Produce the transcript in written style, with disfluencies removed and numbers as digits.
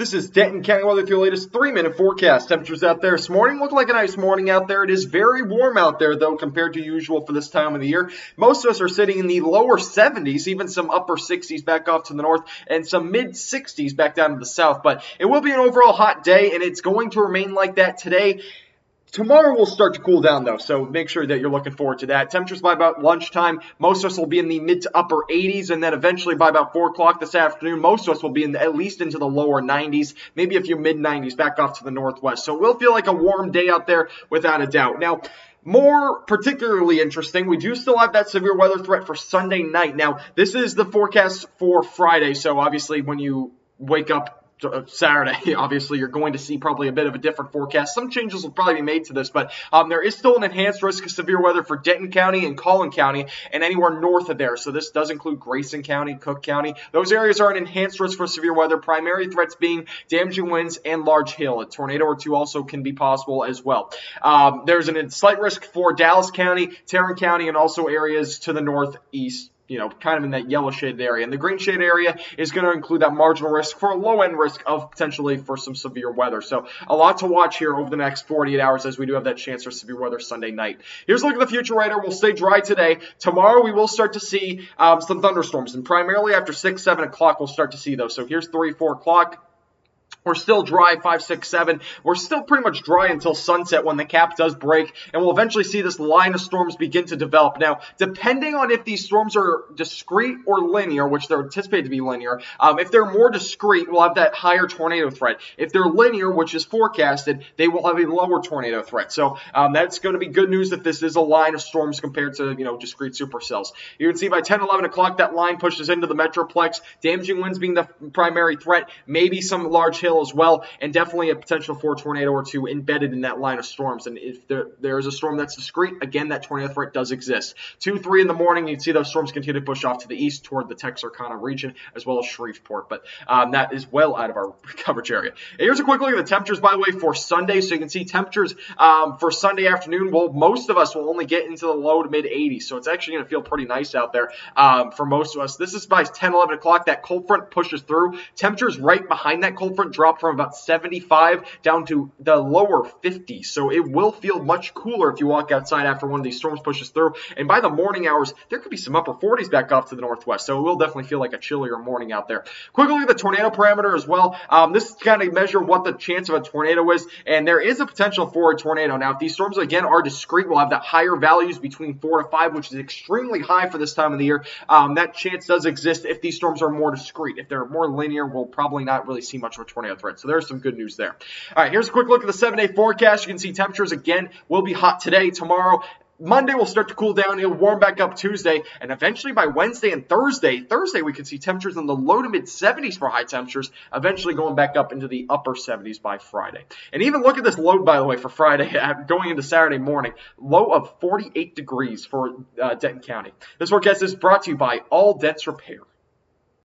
This is Denton County Weather with your latest 3-minute forecast. Temperatures out there this morning look like a nice morning out there. It is very warm out there, though, compared to usual for this time of the year. Most of us are sitting in the lower 70s, even some upper 60s back off to the north, and some mid 60s back down to the south. But it will be an overall hot day, and it's going to remain like that today. Tomorrow will start to cool down, though, so make sure that you're looking forward to that. Temperatures by about lunchtime, most of us will be in the mid to upper 80s, and then eventually by about 4 o'clock this afternoon, most of us will be in at least into the lower 90s, maybe a few mid-90s back off to the northwest. So it will feel like a warm day out there without a doubt. Now, more particularly interesting, we do still have that severe weather threat for Sunday night. Now, this is the forecast for Friday, so obviously when you wake up Saturday, obviously, you're going to see probably a bit of a different forecast. Some changes will probably be made to this, but there is still an enhanced risk of severe weather for Denton County and Collin County and anywhere north of there. So this does include Grayson County, Cook County. Those areas are an enhanced risk for severe weather, primary threats being damaging winds and large hail. A tornado or two also can be possible as well. There's a slight risk for Dallas County, Tarrant County, and also areas to the northeast, kind of in that yellow shaded area. And the green shade area is going to include that marginal risk for a low-end risk of potentially for some severe weather. So a lot to watch here over the next 48 hours as we do have that chance for severe weather Sunday night. Here's a look at the future radar. We'll stay dry today. Tomorrow we will start to see some thunderstorms, and primarily after 6, 7 o'clock we'll start to see those. So here's 3, 4 o'clock. We're still dry, 5, 6, 7. We're still pretty much dry until sunset when the cap does break, and we'll eventually see this line of storms begin to develop. Now, depending on if these storms are discrete or linear, which they're anticipated to be linear, if they're more discrete, we'll have that higher tornado threat. If they're linear, which is forecasted, they will have a lower tornado threat. So that's going to be good news if this is a line of storms compared to, discrete supercells. You can see by 10, 11 o'clock, that line pushes into the metroplex, damaging winds being the primary threat, maybe some large hail as well, and definitely a potential for a tornado or two embedded in that line of storms. And if there is a storm that's discrete, again, that tornado threat does exist. 2, 3 in the morning, you can see those storms continue to push off to the east toward the Texarkana region, as well as Shreveport. But that is well out of our coverage area. And here's a quick look at the temperatures, by the way, for Sunday. So you can see temperatures for Sunday afternoon, well, most of us will only get into the low to mid 80s. So it's actually going to feel pretty nice out there for most of us. This is by 10, 11 o'clock. That cold front pushes through. Temperatures right behind that cold front drop from about 75 down to the lower 50s. So it will feel much cooler if you walk outside after one of these storms pushes through. And by the morning hours, there could be some upper 40s back off to the northwest. So it will definitely feel like a chillier morning out there. Quick look at the tornado parameter as well. This is kind of measure what the chance of a tornado is. And there is a potential for a tornado. Now, if these storms, again, are discrete, we'll have that higher values between 4 to 5, which is extremely high for this time of the year. That chance does exist if these storms are more discrete. If they're more linear, we'll probably not really see much of a tornado threat. So there's some good news there. All right, here's a quick look at the 7-day forecast. You can see temperatures, again, will be hot today, tomorrow. Monday will start to cool down. It'll warm back up Tuesday, and eventually by Wednesday and Thursday, we could see temperatures in the low to mid 70s for high temperatures, eventually going back up into the upper 70s by Friday. And even look at this low, by the way, for Friday, going into Saturday morning, low of 48 degrees for Denton County. This forecast is brought to you by All Dents Repair.